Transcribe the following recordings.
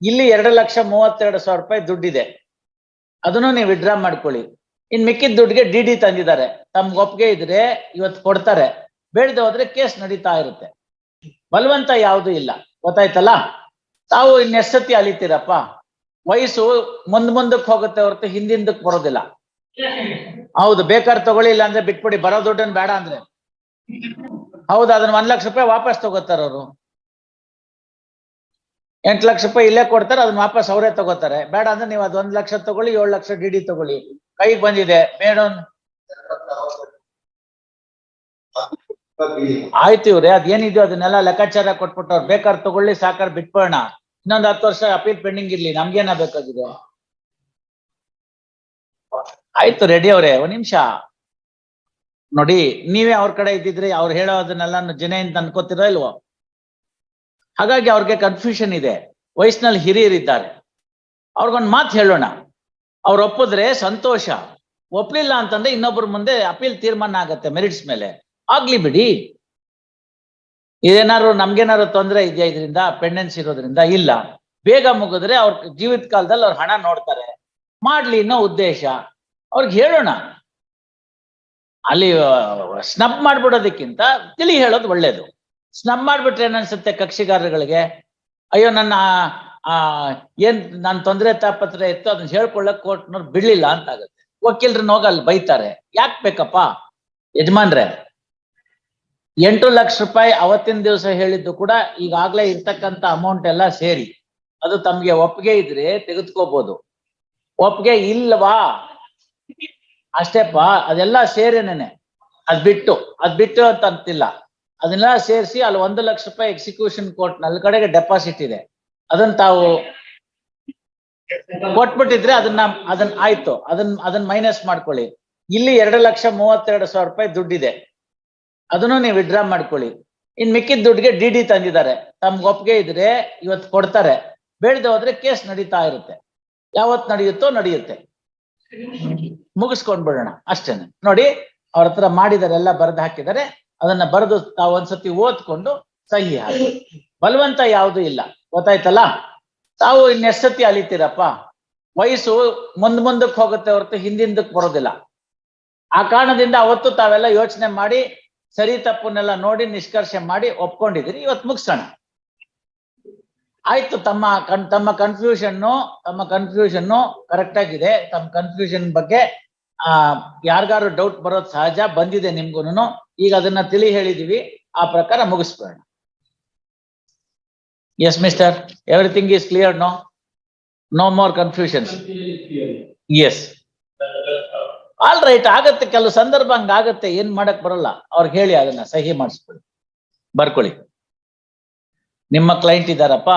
ಇಲ್ಲಿ 2,32,000 ರೂಪಾಯಿ ದುಡ್ಡಿದೆ, ಅದನ್ನು ನೀವು ವಿಡ್ರಾ ಮಾಡ್ಕೊಳ್ಳಿ. ಇನ್ ಮಿಕ್ಕಿದ ದುಡ್ಡಿಗೆ ಡಿ ತಂದಿದ್ದಾರೆ, ತಮ್ಗೆ ಒಪ್ಪಿಗೆ ಇದ್ರೆ ಇವತ್ತು ಕೊಡ್ತಾರೆ, ಬೇಡದೆ ಹೋದ್ರೆ ಕೇಸ್ ನಡೀತಾ ಇರುತ್ತೆ. ಬಲವಂತ ಯಾವುದು ಇಲ್ಲ, ಗೊತ್ತಾಯ್ತಲ್ಲ? ತಾವು ಇನ್ನೆಷ್ಟು ಸತಿ ಅಲಿತೀರಪ್ಪ? ವಯಸ್ಸು ಮುಂದಕ್ಕೆ ಹೋಗುತ್ತೆ ಹೊರತು ಹಿಂದಿಂದಕ್ಕೆ ಬರೋದಿಲ್ಲ. ಹೌದು, ಬೇಕಾದ್ರೆ ತಗೊಳ್ಳಿ, ಇಲ್ಲ ಅಂದ್ರೆ ಬಿಟ್ಬಿಡಿ, ಬರೋ ದುಡ್ಡನ್ನು ಬೇಡ ಅಂದ್ರೆ. ಹೌದು, ಅದನ್ನ 1 ಲಕ್ಷ ರೂಪಾಯಿ ವಾಪಸ್ ತಗೋತಾರ ಅವರು. 8 ಲಕ್ಷ ರೂಪಾಯಿ ಇಲ್ಲೇ ಕೊಡ್ತಾರೆ, ಅದನ್ನ ವಾಪಸ್ ಅವರೇ ತಗೋತಾರೆ. ಬೇಡ ಅಂದ್ರೆ ನೀವು ಅದ್ 1 ಲಕ್ಷ ತಗೊಳ್ಳಿ, 7 ಲಕ್ಷ ಡಿ ತಗೊಳ್ಳಿ, ಕೈಗೆ ಬಂದಿದೆ. ಬೇಡ ಆಯ್ತು ಇವ್ರೆ, ಅದೇನಿದೆಯೋ ಅದನ್ನೆಲ್ಲ ಲೆಕ್ಕಾಚಾರ ಕೊಟ್ಬಿಟ್ಟವ್ರು. ಬೇಕಾದ್ರೆ ತಗೊಳ್ಳಿ, ಸಾಕಾರ ಬಿಟ್ಬೋಣ, ಇನ್ನೊಂದು 10 ವರ್ಷ ಅಪೀಲ್ ಪೆಂಡಿಂಗ್ ಇರ್ಲಿ, ನಮ್ಗೇನ ಬೇಕಾಗಿದೆ. ಆಯ್ತು ರೆಡ್ಡಿ ಅವ್ರೆ, ಒಂದ್ ನಿಮಿಷ ನೋಡಿ, ನೀವೇ ಅವ್ರ ಕಡೆ ಇದ್ದಿದ್ರೆ ಅವ್ರು ಹೇಳೋದನ್ನೆಲ್ಲ ಜನ ಅಂತ ಅನ್ಕೋತಿರೋ ಇಲ್ವೋ? ಹಾಗಾಗಿ ಅವ್ರಿಗೆ ಕನ್ಫ್ಯೂಷನ್ ಇದೆ. ವಯಸ್ಸಿನಲ್ಲಿ ಹಿರಿಯರಿದ್ದಾರೆ, ಅವ್ರಿಗೊಂದು ಮಾತು ಹೇಳೋಣ. ಅವ್ರು ಒಪ್ಪಿದ್ರೆ ಸಂತೋಷ, ಒಪ್ಲಿಲ್ಲ ಅಂತಂದ್ರೆ ಇನ್ನೊಬ್ಬರ ಮುಂದೆ ಅಪೀಲ್ ತೀರ್ಮಾನ ಆಗತ್ತೆ ಮೆರಿಟ್ಸ್ ಮೇಲೆ. ಆಗ್ಲಿ ಬಿಡಿ, ಇದೇನಾದ್ರು ನಮ್ಗೇನಾದ್ರು ತೊಂದರೆ ಇದೆಯಾ ಇದರಿಂದ? ಪೆಂಡೆನ್ಸ್ ಇರೋದ್ರಿಂದ ಇಲ್ಲ. ಬೇಗ ಮುಗಿದ್ರೆ ಅವ್ರ ಜೀವಿತ ಕಾಲದಲ್ಲಿ ಅವ್ರ ಹಣ ನೋಡ್ತಾರೆ, ಮಾಡ್ಲಿ ಅನ್ನೋ ಉದ್ದೇಶ. ಅವ್ರಿಗೆ ಹೇಳೋಣ. ಅಲ್ಲಿ ಸ್ನಬ್ ಮಾಡ್ಬಿಡೋದಕ್ಕಿಂತ ತಿಳಿ ಹೇಳೋದು ಒಳ್ಳೇದು. ಸ್ನಬ್ ಮಾಡ್ಬಿಟ್ರೆ ಏನನ್ಸುತ್ತೆ ಕಕ್ಷಿಗಾರಗಳಿಗೆ? ಅಯ್ಯೋ ನನ್ನ ನಾನು ತೊಂದರೆ ತಾಪತ್ರ ಇತ್ತು, ಅದನ್ನ ಹೇಳ್ಕೊಳ್ಳಕ್ ಕೋರ್ಟ್ನವ್ರು ಬಿಡ್ಲಿಲ್ಲ ಅಂತ ಆಗುತ್ತೆ. ವಕೀಲರನ್ನ ಹೋಗಿ ಅಲ್ಲಿ ಬೈತಾರೆ. ಯಾಕೆ ಬೇಕಪ್ಪ ಯಜಮಾನ್ರೆ? 8 ಲಕ್ಷ ರೂಪಾಯಿ ಅವತ್ತಿನ ದಿವಸ ಹೇಳಿದ್ದು ಕೂಡ ಈಗಾಗ್ಲೇ ಇರ್ತಕ್ಕಂಥ ಅಮೌಂಟ್ ಎಲ್ಲ ಸೇರಿ, ಅದು ತಮ್ಗೆ ಒಪ್ಪಿಗೆ ಇದ್ರೆ ತೆಗೆದುಕೋಬಹುದು. ಒಪ್ಪಿಗೆ ಇಲ್ವಾ ಅಷ್ಟೇಪ್ಪ, ಅದೆಲ್ಲ ಸೇರೇನೇನೆ. ಅದ್ ಬಿಟ್ಟು ಅಂತ ಅಂತಿಲ್ಲ, ಅದನ್ನೆಲ್ಲ ಸೇರಿಸಿ ಅಲ್ಲಿ 1 ಲಕ್ಷ ರೂಪಾಯಿ ಎಕ್ಸಿಕ್ಯೂಷನ್ ಕೋರ್ಟ್ ನಲ್ಲಿ ಕಡೆಗೆ ಡೆಪಾಸಿಟ್ ಇದೆ, ಅದನ್ನ ತಾವು ಕೊಟ್ಬಿಟ್ಟಿದ್ರೆ ಅದನ್ನ ಆಯ್ತು, ಅದನ್ನ ಮೈನಸ್ ಮಾಡ್ಕೊಳ್ಳಿ. ಇಲ್ಲಿ 2,32,000 ರೂಪಾಯಿ ದುಡ್ಡಿದೆ, ಅದನ್ನು ನೀವು ವಿಡ್ರಾ ಮಾಡ್ಕೊಳ್ಳಿ. ಇನ್ ಮಿಕ್ಕಿದ ದುಡ್ಡಿಗೆ ಡಿ ತಂದಿದ್ದಾರೆ, ತಮ್ಗೆ ಒಪ್ಪಿಗೆ ಇದ್ರೆ ಇವತ್ತು ಕೊಡ್ತಾರೆ, ಬೇಡದೆ ಹೋದ್ರೆ ಕೇಸ್ ನಡೀತಾ ಇರುತ್ತೆ. ಯಾವತ್ ನಡೆಯುತ್ತೆ, ಮುಗಿಸ್ಕೊಂಡ್ಬಿಡೋಣ ಅಷ್ಟೇನೆ. ನೋಡಿ, ಅವ್ರ ಹತ್ರ ಮಾಡಿದಾರೆ, ಎಲ್ಲ ಬರೆದು ಹಾಕಿದ್ದಾರೆ, ಅದನ್ನ ಬರೆದು ತಾವು ಒಂದ್ಸತಿ ಓದ್ಕೊಂಡು ಸಹಿ ಹಾಕಿ. ಬಲವಂತ ಯಾವುದು ಇಲ್ಲ, ಗೊತ್ತಾಯ್ತಲ್ಲ? ತಾವು ಇನ್ನೆಷ್ಟು ಸತಿ ಅಲಿತೀರಪ್ಪ? ವಯಸ್ಸು ಮುಂದಕ್ಕೆ ಹೋಗುತ್ತೆ ಹೊರತು ಹಿಂದಿಂದಕ್ಕೆ ಬರೋದಿಲ್ಲ. ಆ ಕಾರಣದಿಂದ ಅವತ್ತು ತಾವೆಲ್ಲ ಯೋಚನೆ ಮಾಡಿ ಸರಿ ತಪ್ಪನ್ನೆಲ್ಲ ನೋಡಿ ನಿಷ್ಕರ್ಷೆ ಮಾಡಿ ಒಪ್ಕೊಂಡಿದ್ದೀರಿ. ಇವತ್ತು ಮುಗಿಸೋಣ. ಆಯ್ತು, ತಮ್ಮ ಕನ್ಫ್ಯೂಷನ್ ಕರೆಕ್ಟ್ ಆಗಿದೆ. ತಮ್ಮ ಕನ್ಫ್ಯೂಷನ್ ಬಗ್ಗೆ ಯಾರಿಗಾರು ಡೌಟ್ ಬರೋದು ಸಹಜ, ಬಂದಿದೆ ನಿಮ್ಗೂನು. ಈಗ ಅದನ್ನ ತಿಳಿ ಹೇಳಿದೀವಿ, ಆ ಪ್ರಕಾರ ಮುಗಿಸ್ಬೇಡ. Yes mister, everything is clear? No more confusions? Yes, all right. ಆಗತ್ತೆ, ಕೆಲವು ಸಂದರ್ಭ ಹಂಗಾಗತ್ತೆ, ಏನ್ ಮಾಡಕ್ ಬರಲ್ಲ. ಅವ್ರಿಗೆ ಹೇಳಿ ಅದನ್ನ ಸಹಿ ಮಾಡಿಸ್ಕೊಳ್ಳಿ, ಬರ್ಕೊಳ್ಳಿ. ನಿಮ್ಮ ಕ್ಲೈಂಟ್ ಇದ್ದಾರಪ್ಪ.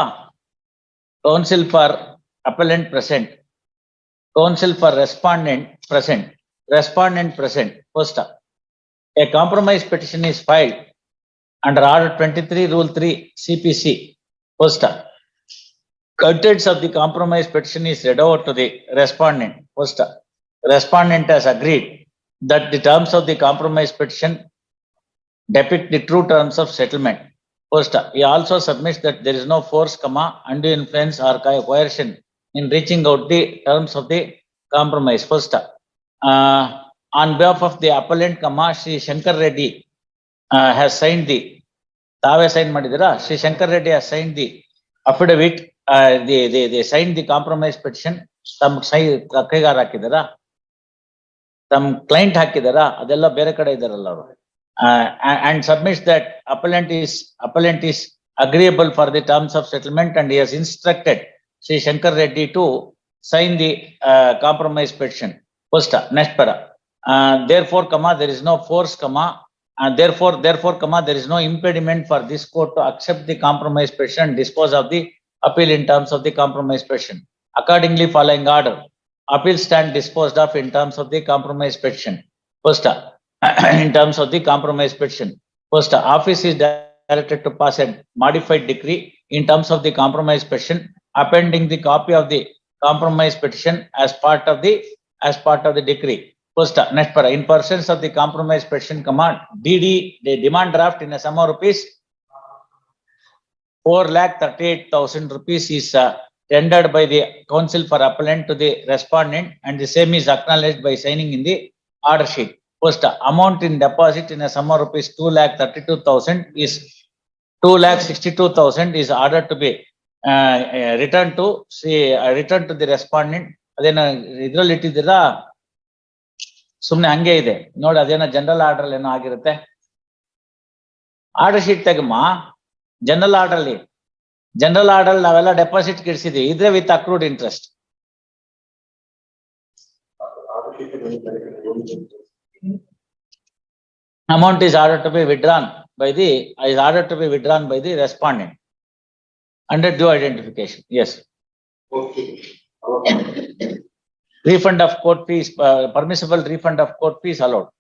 Counsel for appellant present, counsel for respondent present, respondent present. First, a compromise petition is filed under Order 23 Rule 3 CPC. First, contents of the compromise petition is read over to the respondent. First, respondent has agreed that the terms of the compromise petition depict the true terms of settlement. First, he also submits that there is no force, undue influence or coercion in reaching out the terms of the compromise. First, on behalf of the appellant, Shri Shankar Reddy has signed the, Tave sign madidira, Shri Shankar Reddy has signed the affidavit. They signed the compromise petition. Tam ಕೈಗಾರ ಹಾಕಿದಾರ, ತಮ್ಮ client ಹಾಕಿದಾರ, ಅದೆಲ್ಲ ಬೇರೆ ಕಡೆ ಇದಾರಲ್ಲ ಅವರು. And submits that appellant is agreeable for the terms of settlement, and he has instructed Shri Shankar Reddy to sign the compromise petition. First, next para. Therefore, there is no force, and therefore, there is no impediment for this court to accept the compromise petition and dispose of the appeal in terms of the compromise petition. Accordingly, following order, appeal stand disposed of in terms of the compromise petition. First, in terms of the compromise petition. First, office is directed to pass a modified decree in terms of the compromise petition, appending the copy of the compromise petition as part of the decree. First, next para, in pursuance of the compromise petition, DD, the demand draft in a sum of rupees 4,38,000 rupees is tendered by the counsel for appellant to the respondent and the same is acknowledged by signing in the order sheet. First, amount in deposit in a sum of rupees 2,32,000 is 2,62,000 is ordered to be returned to the respondent. ಅದೇನ ಇದ್ರಲ್ಲಿ ಇಟ್ಟಿದ್ದೀರಾ ಸುಮ್ನೆ ಹಂಗೆ ಇದೆ ನೋಡಿ, ಅದೇನೋ general order ಏನೋ ಆಗಿರುತ್ತೆ. Order sheet ತೆಗಮ್ಮ, general order ನಾವೆಲ್ಲ ಡೆಪಾಸಿಟ್ ಇಡ್ಸಿದ್ವಿ, ಇದ್ರೆ with accrued interest. Amount is ordered to be withdrawn by the respondent under due identification. Yes. Okay. Refund of court fees, permissible refund of court fees allowed.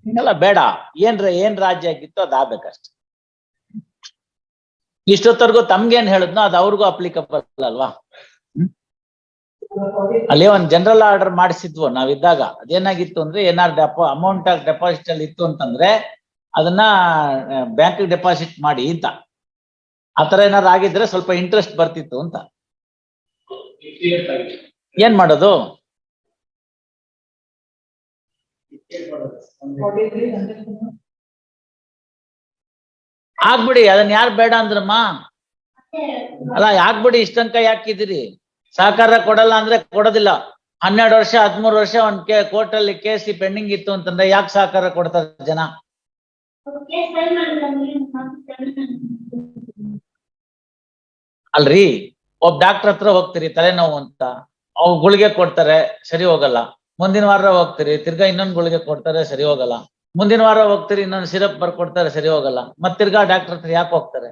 ಹಿಂಗೆಲ್ಲ ಬೇಡ. ಏನ್ ರಾಜ್ಯ ಆಗಿತ್ತು ಅದು ಆಗ್ಬೇಕಷ್ಟೆ. ಇಷ್ಟೊತ್ತರ್ಗು ತಮ್ಗೇನ್ ಹೇಳಿದ್ನೋ ಅದು ಅವ್ರಿಗೂ ಅಪ್ಲಿಕಬಲ್ ಅಲ್ವಾ? ಅಲ್ಲಿ ಒಂದ್ ಜನರಲ್ ಆರ್ಡರ್ ಮಾಡಿಸಿದ್ವು ನಾವಿದ್ದಾಗ. ಅದೇನಾಗಿತ್ತು ಅಂದ್ರೆ ಏನಾದ್ರು ಅಮೌಂಟ್ ಡೆಪಾಸಿಟ್ ಅಲ್ಲಿ ಇತ್ತು ಅಂತಂದ್ರೆ ಅದನ್ನ ಬ್ಯಾಂಕ್ ಡೆಪಾಸಿಟ್ ಮಾಡಿ ಅಂತ. ಆತರ ಏನಾದ್ರು ಆಗಿದ್ರೆ ಸ್ವಲ್ಪ ಇಂಟ್ರೆಸ್ಟ್ ಬರ್ತಿತ್ತು ಅಂತ. ಏನ್ ಮಾಡೋದು? ಆಗ್ಬಿಡಿ, ಅದನ್ನ ಯಾರು ಬೇಡ ಅಂದ್ರಮ್ಮ. ಅಲ್ಲ ಆಗ್ಬಿಡಿ, ಇಷ್ಟಂಕ ಯಾಕಿದಿರಿ? ಸಹಕಾರ ಕೊಡಲ್ಲ ಅಂದ್ರೆ ಕೊಡೋದಿಲ್ಲ. 12 ವರ್ಷ 13 ವರ್ಷ ಒಂದ್ ಕೋರ್ಟ್ ಅಲ್ಲಿ ಕೇಸ್ ಪೆಂಡಿಂಗ್ ಇತ್ತು ಅಂತಂದ್ರೆ ಯಾಕೆ ಸಹಕಾರ ಕೊಡ್ತಾರೆ ಜನ? ಅಲ್ರಿ, ಒಬ್ಬ ಡಾಕ್ಟರ್ ಹತ್ರ ಹೋಗ್ತೀರಿ ತಲೆನೋವು ಅಂತ, ಅವ್ರು ಗುಳಿಗೆ ಕೊಡ್ತಾರೆ, ಸರಿ ಹೋಗಲ್ಲ. ಮುಂದಿನ ವಾರ ಹೋಗ್ತೀರಿ, ತಿರ್ಗಾ ಇನ್ನೊಂದು ಗುಳಿಗೆ ಕೊಡ್ತಾರೆ, ಸರಿ ಹೋಗಲ್ಲ. ಮುಂದಿನ ವಾರ ಹೋಗ್ತೀರಿ, ಇನ್ನೊಂದು ಸಿರಪ್ ಬರ್ಕೊಡ್ತಾರೆ, ಸರಿ ಹೋಗಲ್ಲ. ಮತ್ ತಿರ್ಗಾ ಡಾಕ್ಟರ್ ಹತ್ರ ಯಾಕೆ ಹೋಗ್ತಾರೆ?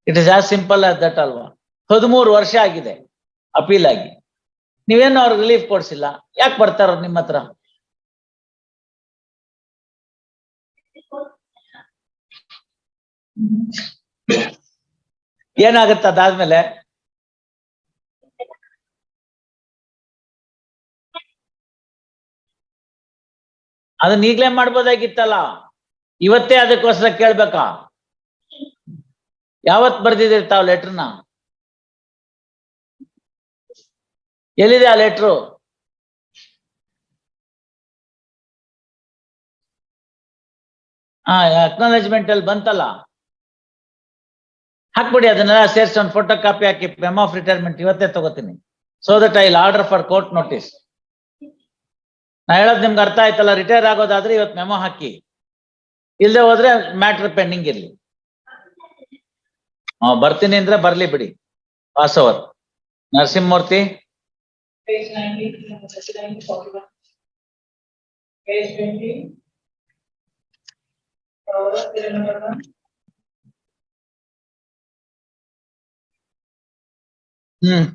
It is as simple as that ಅಲ್ವಾ? 13 ವರ್ಷ ಆಗಿದೆ ಅಪೀಲ್ ಆಗಿ, ನೀವೇನು ಅವ್ರಿಗೆ ರಿಲೀಫ್ ಕೊಡ್ಸಿಲ್ಲ, ಯಾಕೆ ಬರ್ತಾರ ನಿಮ್ಮ ಹತ್ರ? ಏನಾಗತ್ತ ಅದಾದ್ಮೇಲೆ? ಅದನ್ನ ಈಗ್ಲೇ ಮಾಡ್ಬೋದಾಗಿತ್ತಲ್ಲ, ಇವತ್ತೇ ಅದಕ್ಕೋಸ್ಕರ ಕೇಳ್ಬೇಕಾ? ಯಾವತ್ ಬರ್ದಿದ್ದೀರಿ ತಾವ್ ಲೆಟರ್ನ? ಎಲ್ಲಿದೆ ಆ ಲೆಟ್ರು? ಅಕ್ನಾಲೇಜ್ಮೆಂಟ್ ಅಲ್ಲಿ ಬಂತಲ್ಲ, ಹಾಕ್ಬಿಡಿ. ಅದನ್ನೆಲ್ಲ ಸೇರ್ಸಿ ಒಂದು ಫೋಟೋ ಕಾಪಿ ಹಾಕಿ ಮೆಮೋ ಆಫ್ ರಿಟೈರ್ಮೆಂಟ್ ಇವತ್ತೇ ತಗೋತೀನಿ. So that I will order for court notice. ನಾ ಹೇಳೋದು ನಿಮ್ಗೆ ಅರ್ಥ ಆಯ್ತಲ್ಲ? ರಿಟೈರ್ ಆಗೋದಾದ್ರೆ ಇವತ್ತು ಮೆಮೋ ಹಾಕಿ, ಇಲ್ಲದೆ ಹೋದ್ರೆ ಮ್ಯಾಟ್ರ್ ಪೆಂಡಿಂಗ್ ಇರ್ಲಿ. ಬರ್ತೀನಿ ಅಂದ್ರೆ ಬರ್ಲಿ ಬಿಡಿ. Pass over. Narasimhamurthy. Page 19, 41. Page 20. ಹ್ಮ್